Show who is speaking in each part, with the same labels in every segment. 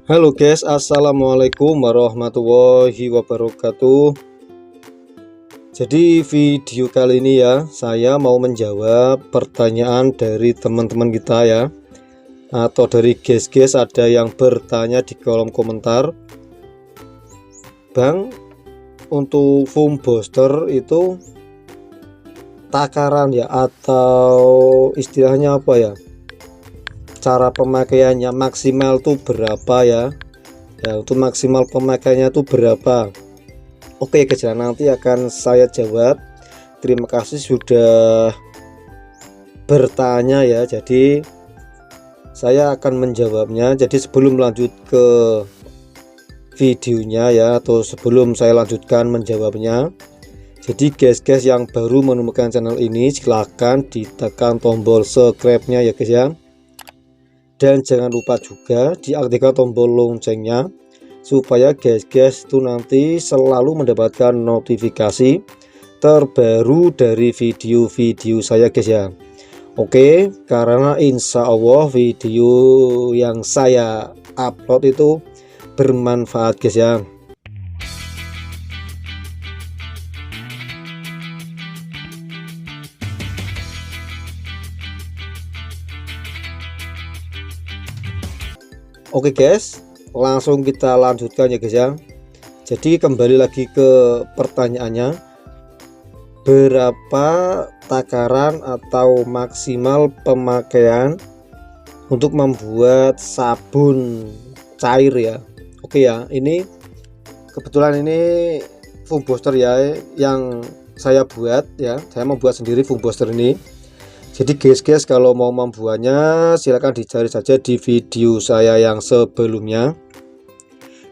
Speaker 1: Halo guys, assalamualaikum warahmatullahi wabarakatuh. Jadi video kali ini ya, saya mau menjawab pertanyaan dari teman-teman kita ya, atau dari guys-guys. Ada yang bertanya di kolom komentar, Bang, untuk foam booster itu takaran ya, atau istilahnya apa ya, cara pemakaiannya maksimal tuh berapa ya? Ya, untuk maksimal pemakaiannya tuh berapa? Oke guys, nanti akan saya jawab. Terima kasih sudah bertanya ya. Jadi saya akan menjawabnya. Jadi sebelum lanjut ke videonya ya, atau sebelum saya lanjutkan menjawabnya, jadi guys yang baru menemukan channel ini, silahkan ditekan tombol subscribe-nya ya guys ya. Dan jangan lupa juga diaktifkan tombol loncengnya, supaya guys itu nanti selalu mendapatkan notifikasi terbaru dari video-video saya guys ya. Oke, karena insya Allah video yang saya upload itu bermanfaat guys ya. Oke guys, langsung kita lanjutkan ya guys ya. Jadi kembali lagi ke pertanyaannya, berapa takaran atau maksimal pemakaian untuk membuat sabun cair ya. Oke ya, ini kebetulan ini foam booster ya yang saya buat ya. Saya membuat sendiri foam booster ini. Jadi guys kalau mau membuatnya silahkan dicari saja di video saya yang sebelumnya,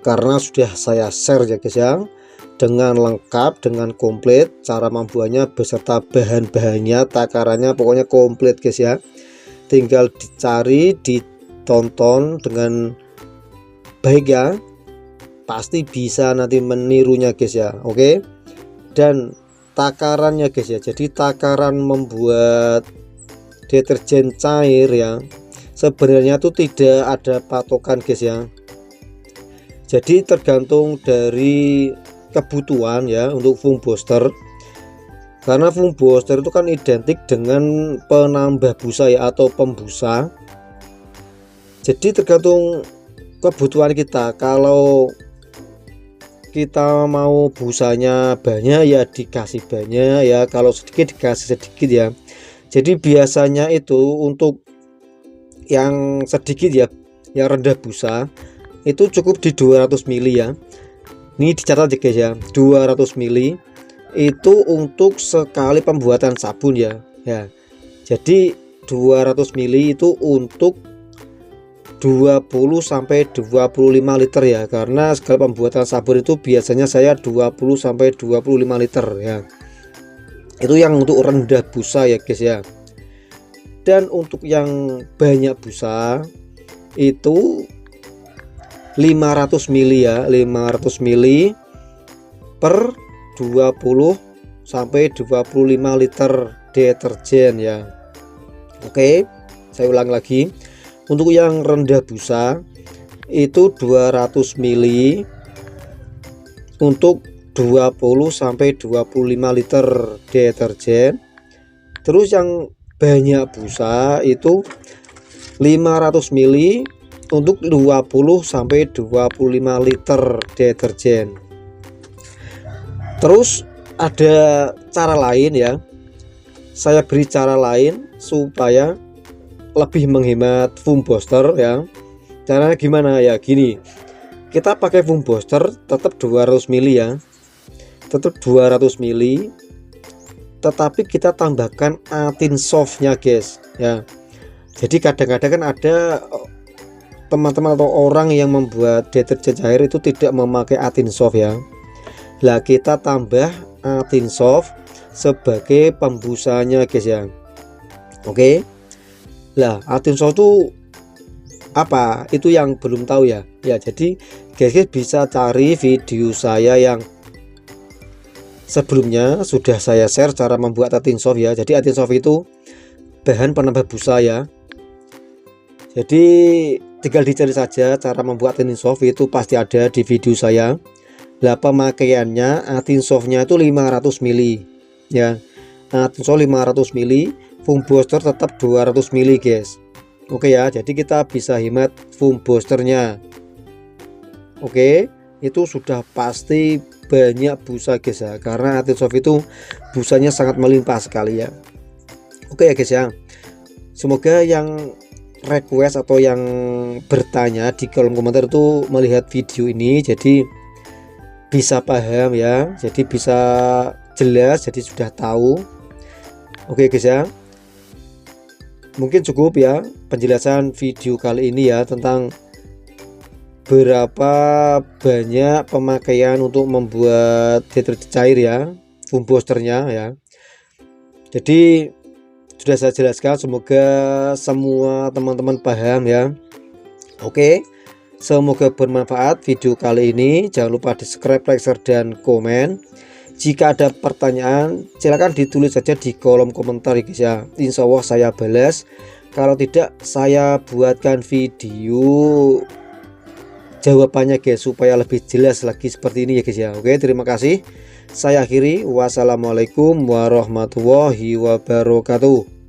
Speaker 1: karena sudah saya share ya guys ya, dengan lengkap, dengan komplit cara membuatnya beserta bahan-bahannya, takarannya, pokoknya komplit guys ya. Tinggal dicari, ditonton dengan baik ya, pasti bisa nanti menirunya guys ya. Oke, dan takarannya guys ya, jadi takaran membuat deterjen cair ya, sebenarnya tuh tidak ada patokan guys ya. Jadi tergantung dari kebutuhan ya untuk foam booster, karena foam booster itu kan identik dengan penambah busa ya, atau pembusa. Jadi tergantung kebutuhan kita. Kalau kita mau busanya banyak ya dikasih banyak ya, kalau sedikit dikasih sedikit ya. Jadi biasanya itu untuk yang sedikit ya, yang rendah busa, itu cukup di 200 ml ya. Ini dicatat ya guys ya, 200 ml itu untuk sekali pembuatan sabun ya. Ya. Jadi 200 ml itu untuk 20 sampai 25 liter ya, karena sekali pembuatan sabun itu biasanya saya 20 sampai 25 liter ya. Itu yang untuk rendah busa ya guys ya. Dan untuk yang banyak busa itu 500 ml ya, 500 ml per 20 sampai 25 liter deterjen ya. Oke, saya ulang lagi. Untuk yang rendah busa itu 200 ml untuk 20 sampai 25 liter deterjen. Terus yang banyak busa itu 500 ml untuk 20 sampai 25 liter deterjen. Terus ada cara lain ya, saya beri cara lain supaya lebih menghemat foam booster ya. Caranya gimana ya, gini, kita pakai foam booster tetap 200 ml ya, tetap 200 ml, tetapi kita tambahkan atin softnya guys ya. Jadi kadang-kadang kan ada teman-teman atau orang yang membuat deterjen cair itu tidak memakai atin soft ya. Lah kita tambah atin soft sebagai pembusanya guys ya. Oke, lah atin soft itu apa? Itu yang belum tahu ya. Ya, jadi guys bisa cari video saya yang sebelumnya, sudah saya share cara membuat atin soft ya. Jadi atin soft itu bahan penambah busa ya. Jadi tinggal dicari saja cara membuat Atinsoft, itu pasti ada di video saya. Lah pemakaiannya Atinsoftnya itu 500 mili ya. Atinsoft 500 mili, foam booster tetap 200 mili guys. Oke ya, jadi kita bisa hemat foam boosternya. Oke, itu sudah pasti banyak busa guys ya, karena Atinsoft itu busanya sangat melimpah sekali ya. Oke ya guys ya, semoga yang request atau yang bertanya di kolom komentar itu melihat video ini jadi bisa paham ya, jadi bisa jelas, jadi sudah tahu. Oke guys ya, mungkin cukup ya penjelasan video kali ini ya, tentang berapa banyak pemakaian untuk membuat deterjen cair ya, foam boosternya ya. Jadi sudah saya jelaskan, semoga semua teman-teman paham ya. Oke, semoga bermanfaat video kali ini. Jangan lupa di subscribe, like, share, dan komen. Jika ada pertanyaan silahkan ditulis saja di kolom komentar ya guys ya, insya Allah saya balas. Kalau tidak, saya buatkan video jawabannya guys, supaya lebih jelas lagi seperti ini ya guys ya. Oke, terima kasih. Saya akhiri, wassalamualaikum warahmatullahi wabarakatuh.